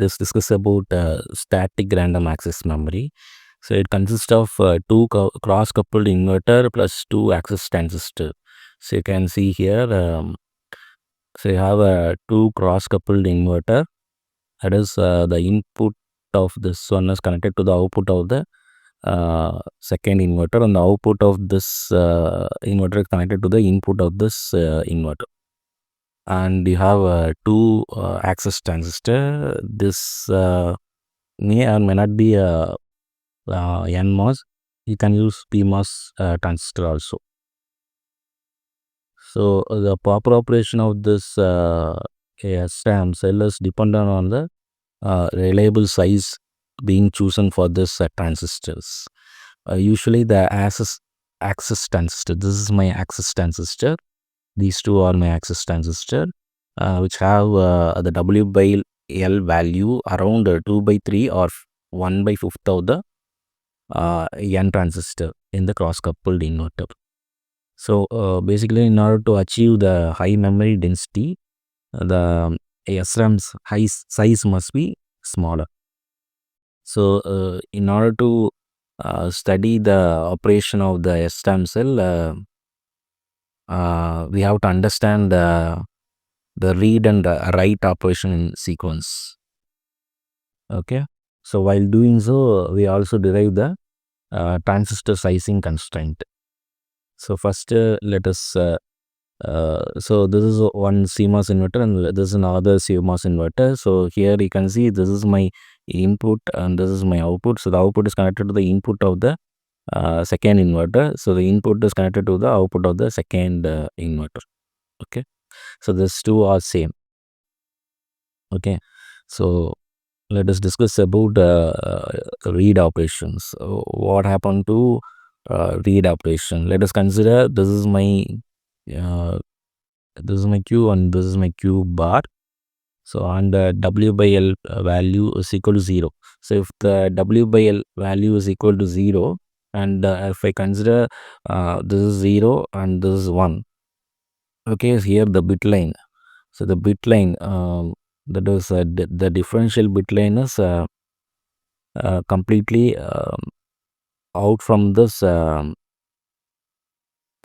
us discuss about static random access memory. So it consists of two cross-coupled inverter plus two access transistor. So you can see here, so you have a two cross-coupled inverter. That is the input of this one is connected to the output of the second inverter, and the output of this inverter is connected to the input of this inverter. And you have two access transistor. This may or may not be a NMOS. You can use PMOS transistor also. So the proper operation of this SRAM cell is dependent on the reliable size being chosen for this transistors. Usually the access transistor. This is my access transistor. These two are my access transistor, which have the W by L value around 2 by 3 or 1 by 5th of the N transistor in the cross-coupled inverter. So basically, in order to achieve the high memory density, the SRAM's size must be smaller. So in order to study the operation of the SRAM cell, we have to understand the read and write operation in sequence. Okay, so while doing so, we also derive the transistor sizing constraint. So first, let us so this is one CMOS inverter and this is another CMOS inverter. So here you can see this is my input and this is my output. So the output is connected to the input of the second inverter. So the input is connected to the output of the second inverter. Okay, so these two are same. Okay, so let us discuss about read operations. So what happened to read operation? Let us consider this is my Q and this is my Q bar. So and the W by L value is equal to 0. So if the W by L value is equal to 0, and if I consider this is 0 and this is 1, okay, here the bit line. So the bit line, that is the differential bit line is completely out from this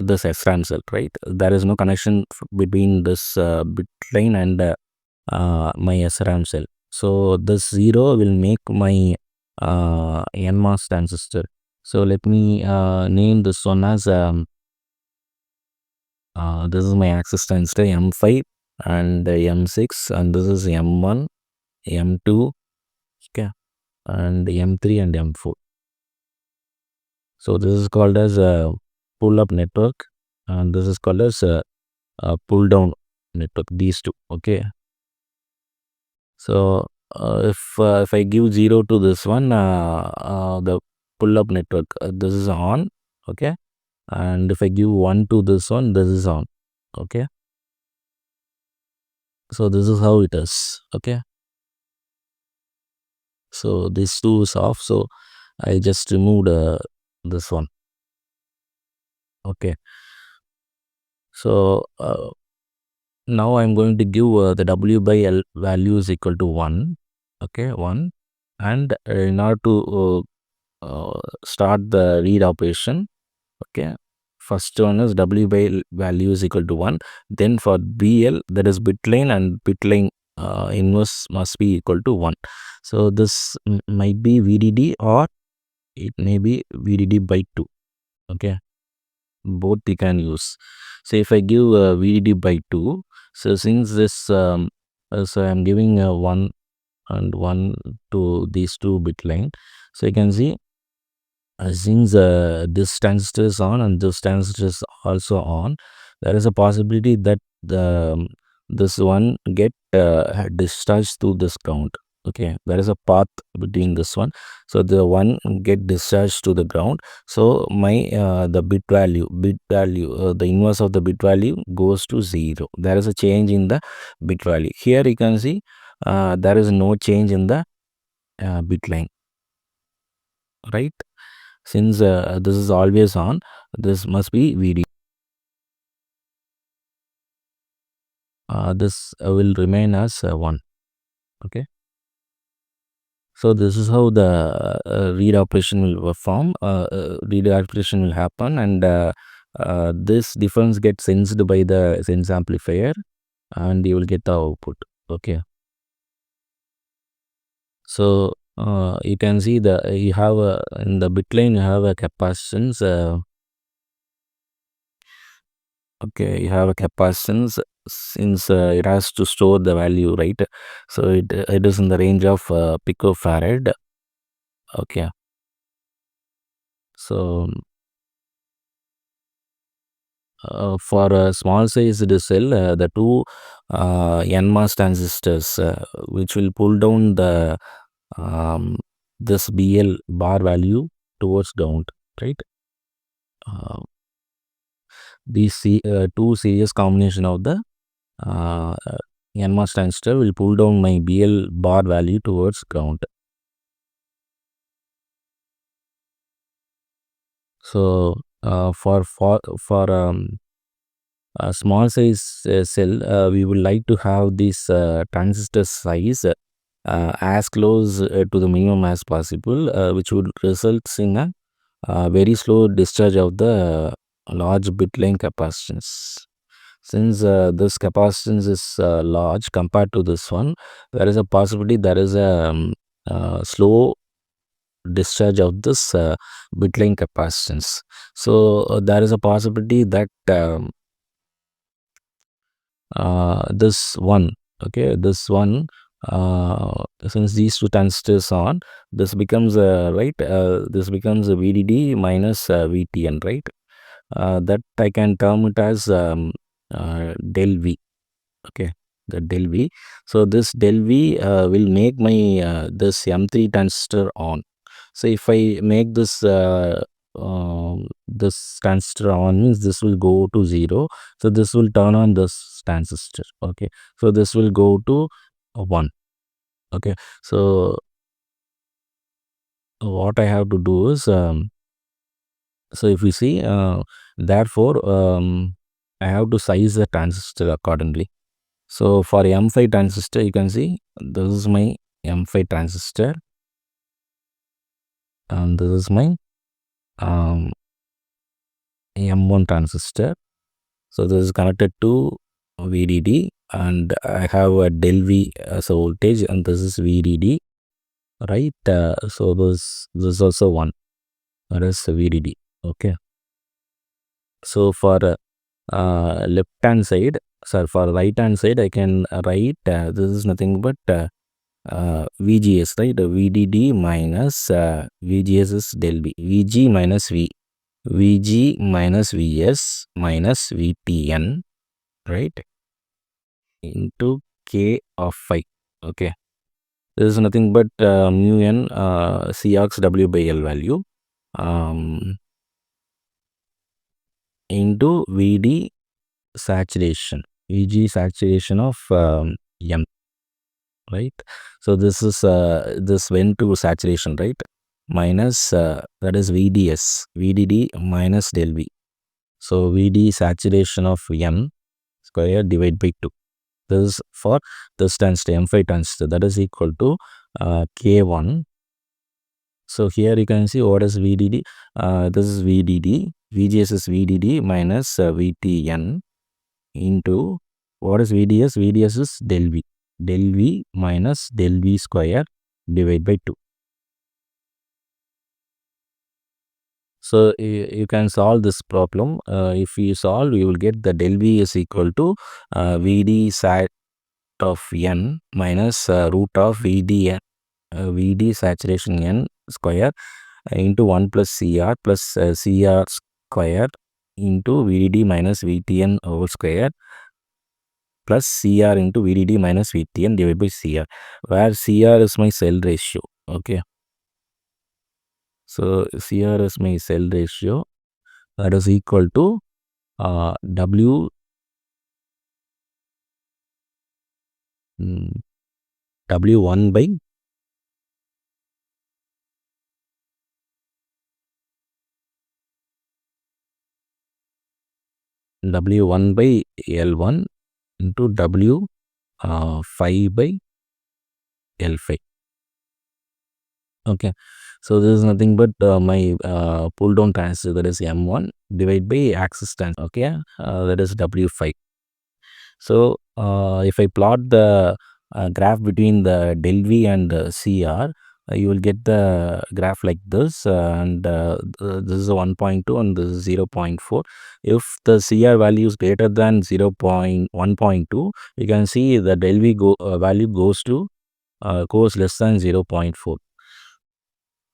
SRAM cell, right? There is no connection between this bit line and my SRAM cell. So this 0 will make my NMOS transistor. So let me name this one as this is my access transistor M5 and M6, and this is M1, M2, okay, and M3 and M4. So this is called as a pull-up network, and this is called as a pull-down network. These two, okay. So if I give 0 to this one, the pull-up network, this is on, okay, and if I give 1 to this one, this is on, okay. So this is how it is, okay. So this two is off, so I just removed this one, okay. So now I'm going to give the W by L value is equal to 1, okay, 1, and in order to start the read operation, okay, first one is W by L value is equal to 1, then for BL, that is bit line, and bit line inverse must be equal to 1. So this might be VDD or it may be VDD by 2, okay, both you can use. So if I give VDD by 2, so since this so I'm giving 1 and 1 to these two bit line, so you can see since this transistor is on and this transistor is also on, there is a possibility that the this one get discharged to this ground, okay. There is a path between this one, so the one get discharged to the ground. So my the bit value the inverse of the bit value goes to 0. There is a change in the bit value. Here you can see there is no change in the bit line, right? Since this is always on, this must be VD. This will remain as 1, okay. So this is how the read operation will perform. Read operation will happen, and this difference gets sensed by the sense amplifier, and you will get the output. Okay. So you can see you have in the bit line you have a capacitance. Okay, you have a capacitance since it has to store the value, right? So it is in the range of picofarad. Okay. So for a small sized cell, the two NMOS transistors which will pull down the um, this BL bar value towards ground, right? Uh, these two series combination of the uh, NMOS transistor will pull down my BL bar value towards ground. So for a small size cell, we would like to have this transistor size as close to the minimum as possible, which would result in a very slow discharge of the large bit line capacitance. Since this capacitance is large compared to this one, there is a possibility there is a slow discharge of this bit line capacitance. So there is a possibility that this one, okay, this one, since these two transistors on, this becomes right, this becomes a VDD minus VTN, right? That I can term it as del V. Okay, the del V. So this del V will make my this M3 transistor on. So if I make this transistor on, means this will go to 0. So this will turn on this transistor. Okay, so this will go to 1. Okay, so what I have to do is so if you see, therefore I have to size the transistor accordingly. So for M5 transistor, you can see this is my M5 transistor, and this is my um, M1 transistor. So this is connected to VDD, and I have a del V as a voltage, and this is VDD, right? So this is also one, that is VDD. Okay. So for left hand side, sorry, for right hand side, I can write this is nothing but VGS, right? VDD minus VGS is del V. VG minus V. VG minus VS minus VTN, right? Into K of phi. Okay. This is nothing but mu n Cox W by L value into VD saturation. VG saturation of M, right? So this is this went to saturation, right? Minus that is VDS, VDD minus del V. So VD saturation of M square divided by 2. This is for this transistor, M5 transistor, that is equal to K1. So here you can see what is VDD. This is VDD. VGS is VDD minus VTN into what is VDS? VDS is del V. Del V minus del V square divided by 2. So you can solve this problem. If you solve, you will get the del V is equal to VD sat of N minus root of VD, VD saturation N square into 1 plus CR plus CR square into VDD minus VTN whole square plus CR into VDD minus VTN divided by CR, where CR is my cell ratio. Okay. So CR is my cell ratio, that is equal to W1 by W1 by L1 into W 5 by L5. Okay, so this is nothing but my pull down transistor, that is M1 divided by axis transistor. Okay, that is W5. So if I plot the graph between the del V and CR, you will get the graph like this, and this is 1.2 and this is 0.4. If the CR value is greater than 0.1.2, you can see the del V value goes less than 0.4.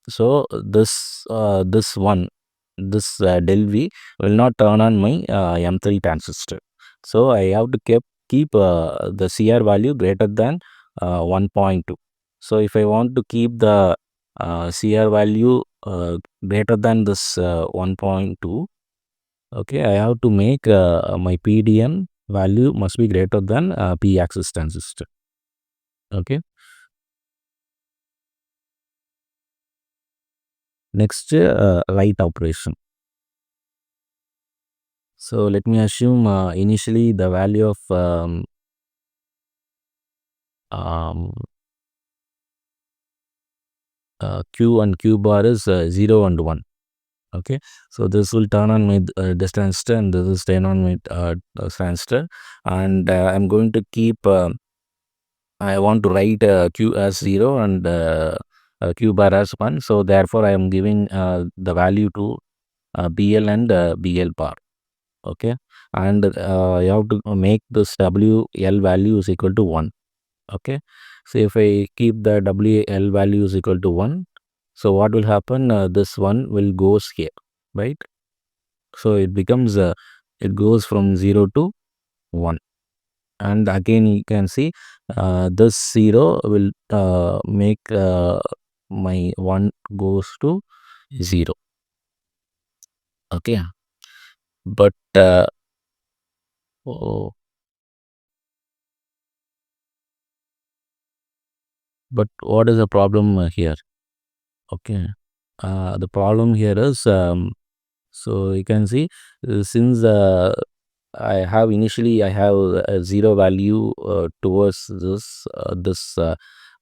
So this del V will not turn on my M3 transistor. So I have to keep the CR value greater than 1.2. So if I want to keep the CR value greater than this 1.2, okay, I have to make my PDN value must be greater than P axis transistor. Okay. Next, light operation. So let me assume initially the value of um, Q and Q bar is 0 and 1. Okay, so this will turn on my this transistor and this is turn on my transistor, and I'm going to keep I want to write Q as 0 and Q bar as 1. So therefore I am giving the value to BL and BL bar. Okay, and you have to make this WL value is equal to 1. Okay, so if I keep the WL value is equal to 1, so what will happen, this one will goes here, right? So it becomes it goes from 0 to 1, and again you can see this 0 will make my 1 goes to 0. Okay, but oh, but what is the problem here? Okay, the problem here is so you can see since I have a 0 value towards this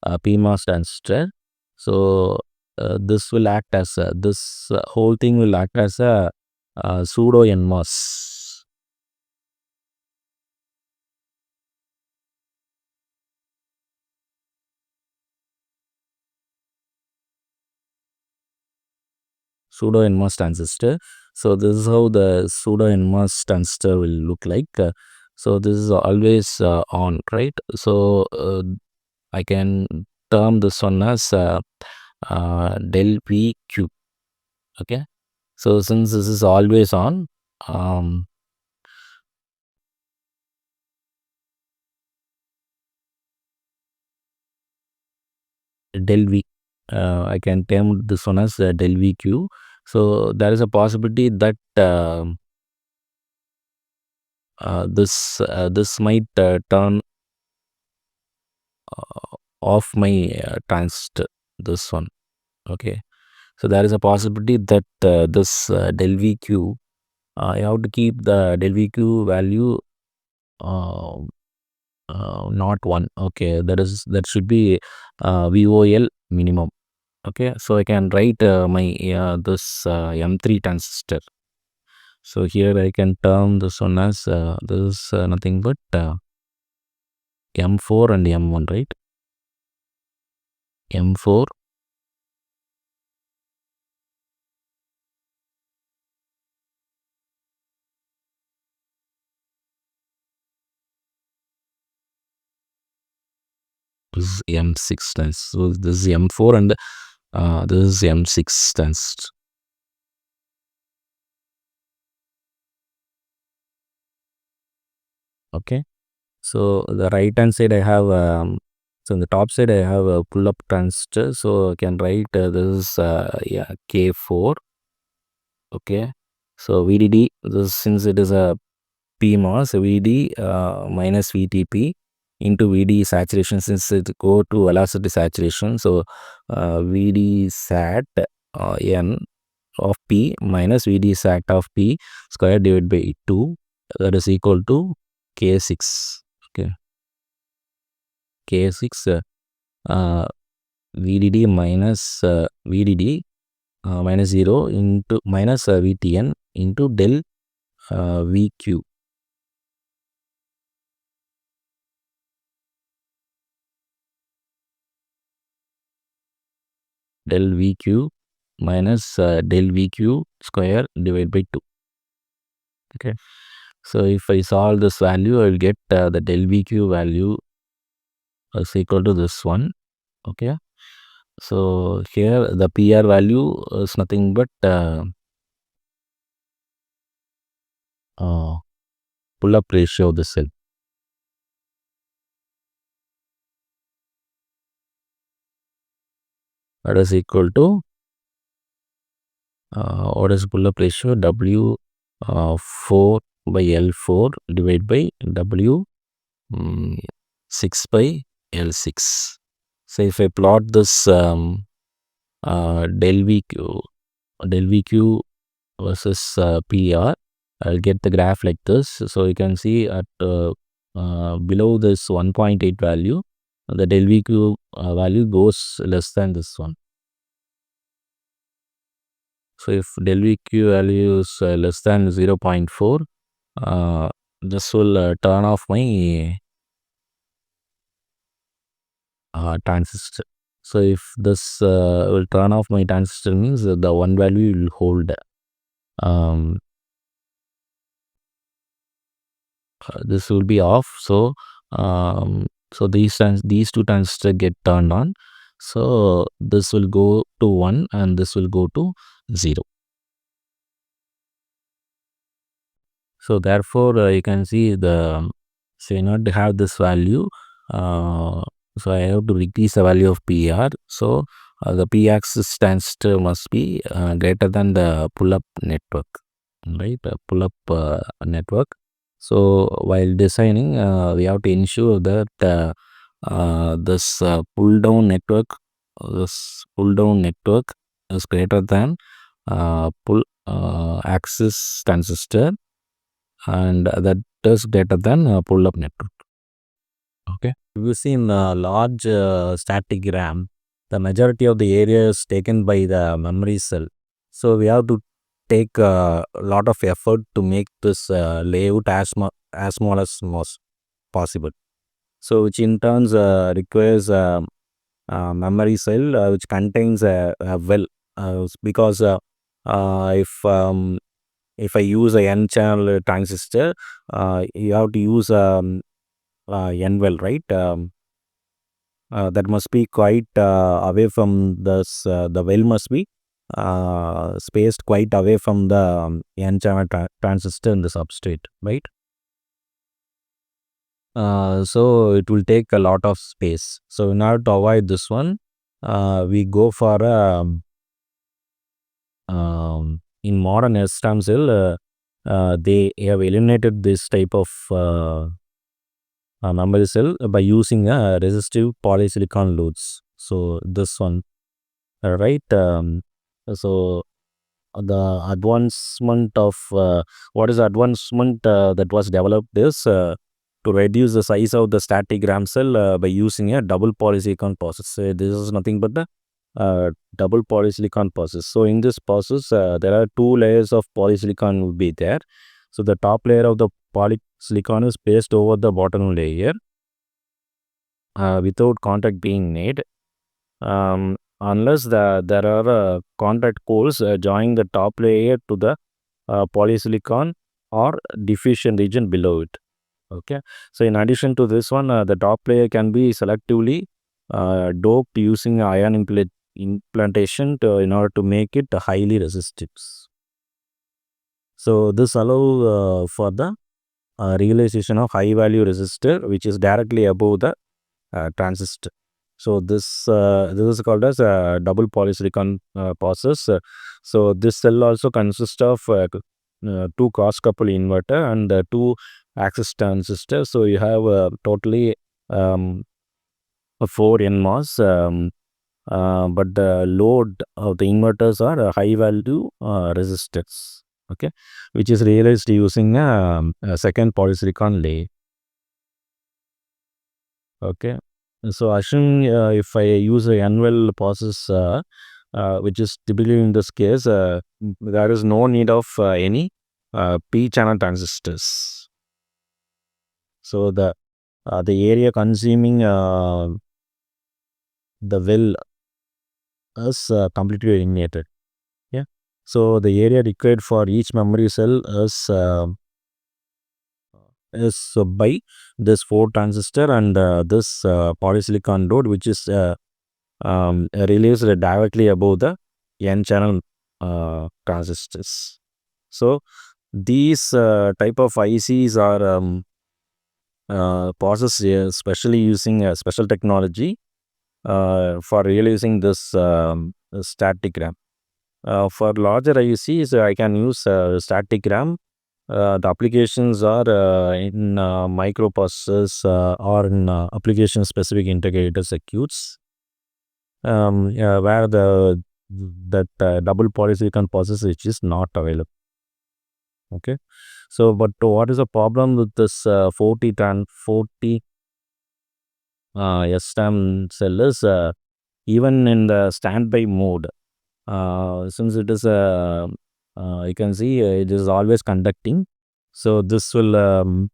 PMOS transistor. So this will act as this whole thing will act as a pseudo NMOS. Pseudo NMOS transistor. So this is how the pseudo NMOS transistor will look like. So this is always on, right? So I can term this one as del PQ. Okay. So since this is always on, um, del V, I can term this one as del VQ. So there is a possibility that this might turn off my transistor. This one. Okay. So there is a possibility that this del VQ, I have to keep the del VQ value uh, not 1. Okay, that should be VOL minimum. Okay, so I can write my this M3 transistor. So here I can term this one as this is nothing but M4 and M1, right? M4 is M6 transistor. So this is M4 and this is M6 transistor. Okay. So the right hand side I have so on the top side I have a pull up transistor. So I can write this is yeah, K4. Okay. So VDD, this since it is a PMOS, VD minus VTP into VD saturation, since it go to velocity saturation. So VD sat N of P minus VD sat of P square divided by 2, that is equal to K6. Okay. K6 VDD minus VDD minus 0 into minus VTN into del VQ. Del VQ minus del VQ square divided by 2. Okay. So if I solve this value, I will get the del VQ value is equal to this one. Okay. So here the PR value is nothing but pull-up ratio of the cell. That is equal to what is pull-up ratio? W 4 by L4 divided by W 6 by L6. So if I plot this del VQ versus PR, I'll get the graph like this. So you can see at below this 1.8 value, the del VQ value goes less than this one. So if del VQ value is less than 0.4, this will turn off my transistor. So if this will turn off my transistor means the one value will hold. This will be off. So these two transistors get turned on. So this will go to 1 and this will go to 0. So therefore you can see so in order to have this value, so I have to decrease the value of PR. So the p-axis transistor must be greater than the pull-up network, right? Pull-up network. So while designing, we have to ensure that this pull-down network is greater than pull axis transistor, and that is greater than pull-up network. Okay. If you see in the large static RAM, the majority of the area is taken by the memory cell. So we have to take a lot of effort to make this layout as small as possible. So which in turns requires memory cell which contains a well, because if I use a n-channel transistor, you have to use n well, right? That must be quite away from this. The well must be spaced quite away from the n-channel transistor in the substrate, right? So it will take a lot of space. So in order to avoid this one, we go for a in modern SRAM cell, they have eliminated this type of memory cell by using a resistive polysilicon loads. So this one, right? So the advancement of what is advancement that was developed is to reduce the size of the static RAM cell by using a double polysilicon process. So this is nothing but the double polysilicon process. So in this process, there are two layers of polysilicon will be there. So the top layer of the polysilicon is placed over the bottom layer without contact being made. Unless there are contact holes joining the top layer to the polysilicon or diffusion region below it. Okay. So in addition to this one, the top layer can be selectively doped using ion implantation in order to make it highly resistive. So this allows for the realization of high value resistor which is directly above the transistor. So this is called as a double polysilicon process. So this cell also consists of two cross couple inverter and two access transistors. So you have totally 4 NMOS, but the load of the inverters are high value resistors, okay, which is realized using a second polysilicon layer. Okay. So assume if I use a NVL process, which is typically in this case, there is no need of any P channel transistors. So the area consuming the well is completely eliminated. Yeah. So the area required for each memory cell is by this 4 transistor and this polysilicon diode, which is released directly above the N channel transistors. So these type of ICs are processed especially using a special technology for realizing this static RAM. For larger ICs, I can use static RAM. The applications are in microprocessors or in application-specific integrated circuits, where that double polysilicon process which is not available. Okay, so but what is the problem with this 40 SRAM cell is even in the standby mode, since it is you can see it is always conducting, so this will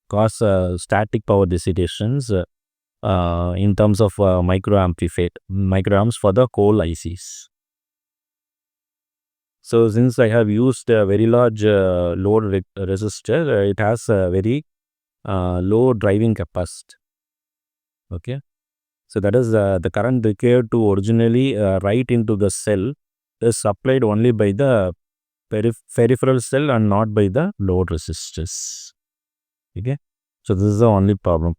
cause static power dissipations in terms of microamps for the coal ICs. So since I have used a very large load resistor, it has a very low driving capacity. Okay, so that is the current required to originally write into the cell is supplied only by the peripheral cell and not by the load resistors. Okay, so this is the only problem.